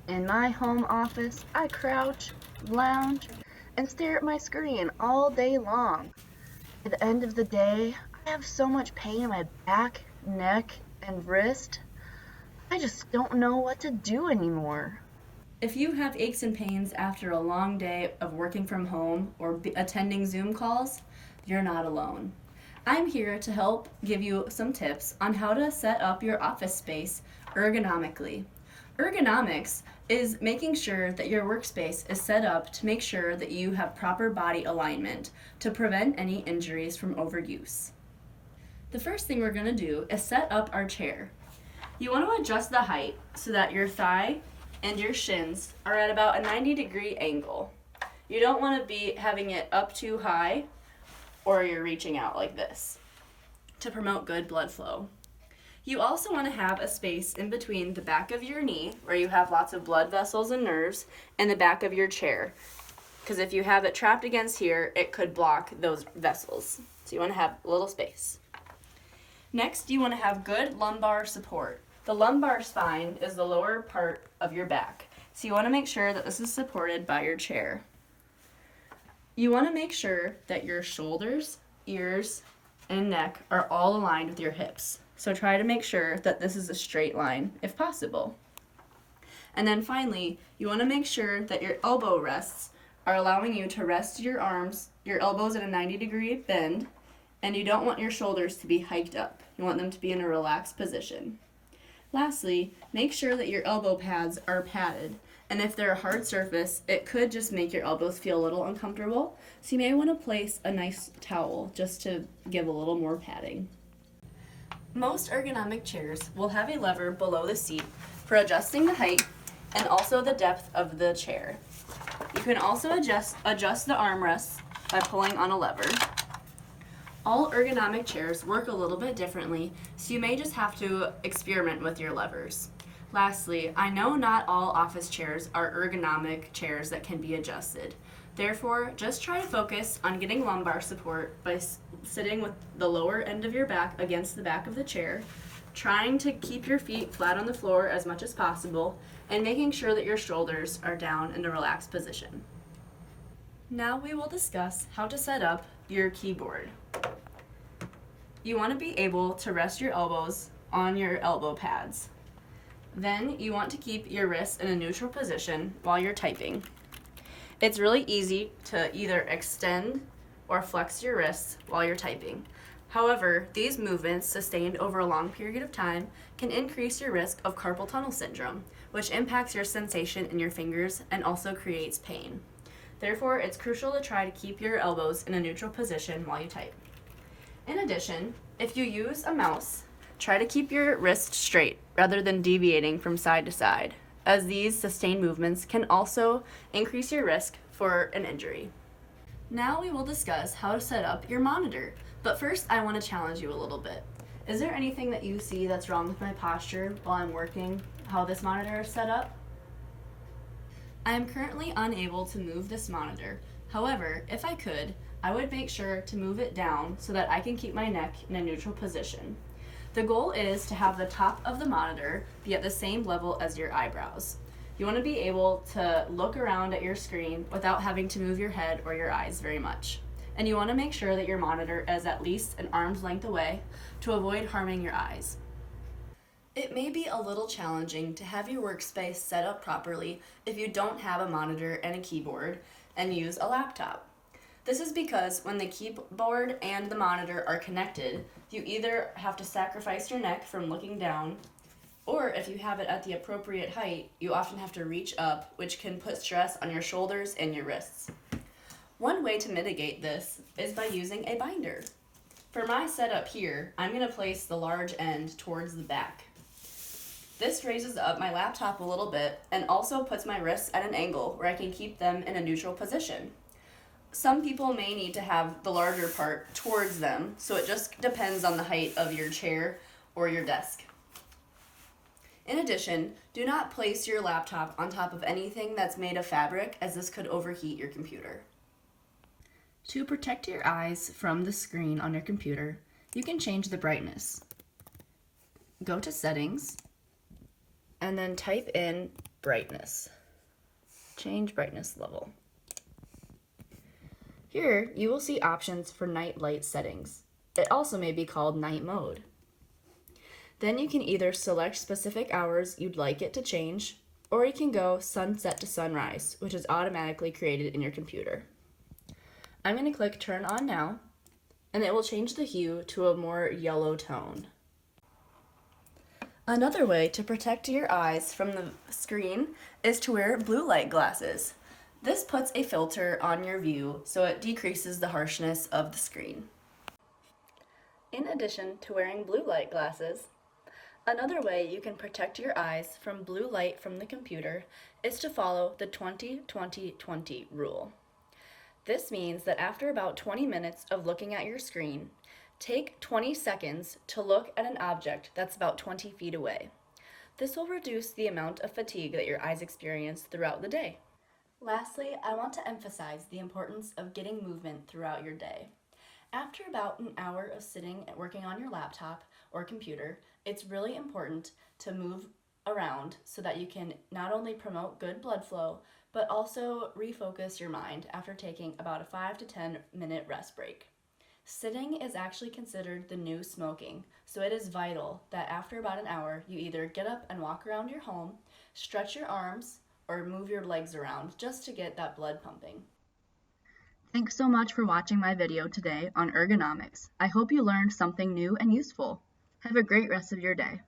In my home office, I crouch, lounge, and stare at my screen all day long. At the end of the day, I have so much pain in my back, neck, and wrist. I just don't know what to do anymore. If you have aches and pains after a long day of working from home or attending Zoom calls, you're not alone. I'm here to help give you some tips on how to set up your office space ergonomically. Ergonomics is making sure that your workspace is set up to make sure that you have proper body alignment to prevent any injuries from overuse. The first thing we're going to do is set up our chair. You want to adjust the height so that your thigh and your shins are at about a 90-degree angle. You don't want to be having it up too high or you're reaching out like this to promote good blood flow. You also want to have a space in between the back of your knee, where you have lots of blood vessels and nerves, and the back of your chair. Because if you have it trapped against here, it could block those vessels. So you want to have a little space. Next, you want to have good lumbar support. The lumbar spine is the lower part of your back. So you want to make sure that this is supported by your chair. You want to make sure that your shoulders, ears, and neck are all aligned with your hips. So try to make sure that this is a straight line if possible. And then finally, you want to make sure that your elbow rests are allowing you to rest your arms, your elbows in a 90-degree bend, and you don't want your shoulders to be hiked up. You want them to be in a relaxed position. Lastly, make sure that your elbow pads are padded. And if they're a hard surface, it could just make your elbows feel a little uncomfortable. So you may want to place a nice towel just to give a little more padding. Most ergonomic chairs will have a lever below the seat for adjusting the height and also the depth of the chair. You can also adjust the armrests by pulling on a lever. All ergonomic chairs work a little bit differently, so you may just have to experiment with your levers. Lastly, I know not all office chairs are ergonomic chairs that can be adjusted. Therefore, just try to focus on getting lumbar support by sitting with the lower end of your back against the back of the chair, trying to keep your feet flat on the floor as much as possible, and making sure that your shoulders are down in a relaxed position. Now we will discuss how to set up your keyboard. You want to be able to rest your elbows on your elbow pads. Then you want to keep your wrists in a neutral position while you're typing. It's really easy to either extend or flex your wrists while you're typing. However, these movements sustained over a long period of time can increase your risk of carpal tunnel syndrome, which impacts your sensation in your fingers and also creates pain. Therefore, it's crucial to try to keep your elbows in a neutral position while you type. In addition, if you use a mouse, try to keep your wrist straight rather than deviating from side to side, as these sustained movements can also increase your risk for an injury. Now we will discuss how to set up your monitor, but first I want to challenge you a little bit. Is there anything that you see that's wrong with my posture while I'm working, how this monitor is set up? I am currently unable to move this monitor. However, if I could, I would make sure to move it down so that I can keep my neck in a neutral position. The goal is to have the top of the monitor be at the same level as your eyebrows. You want to be able to look around at your screen without having to move your head or your eyes very much. And you want to make sure that your monitor is at least an arm's length away to avoid harming your eyes. It may be a little challenging to have your workspace set up properly if you don't have a monitor and a keyboard and use a laptop. This is because when the keyboard and the monitor are connected, you either have to sacrifice your neck from looking down, or if you have it at the appropriate height, you often have to reach up, which can put stress on your shoulders and your wrists. One way to mitigate this is by using a binder. For my setup here, I'm going to place the large end towards the back. This raises up my laptop a little bit and also puts my wrists at an angle where I can keep them in a neutral position. Some people may need to have the larger part towards them, so it just depends on the height of your chair or your desk. In addition, do not place your laptop on top of anything that's made of fabric, as this could overheat your computer. To protect your eyes from the screen on your computer, you can change the brightness. Go to Settings, and then type in brightness. Change brightness level. Here, you will see options for night light settings. It also may be called night mode. Then you can either select specific hours you'd like it to change, or you can go sunset to sunrise, which is automatically created in your computer. I'm going to click turn on now, and it will change the hue to a more yellow tone. Another way to protect your eyes from the screen is to wear blue light glasses. This puts a filter on your view so it decreases the harshness of the screen. In addition to wearing blue light glasses, another way you can protect your eyes from blue light from the computer is to follow the 20-20-20 rule. This means that after about 20 minutes of looking at your screen, take 20 seconds to look at an object that's about 20 feet away. This will reduce the amount of fatigue that your eyes experience throughout the day. Lastly, I want to emphasize the importance of getting movement throughout your day. After about an hour of sitting and working on your laptop or computer, it's really important to move around so that you can not only promote good blood flow, but also refocus your mind after taking about a 5 to 10 minute rest break. Sitting is actually considered the new smoking, so it is vital that after about an hour you either get up and walk around your home, stretch your arms, or move your legs around just to get that blood pumping. Thanks so much for watching my video today on ergonomics. I hope you learned something new and useful. Have a great rest of your day.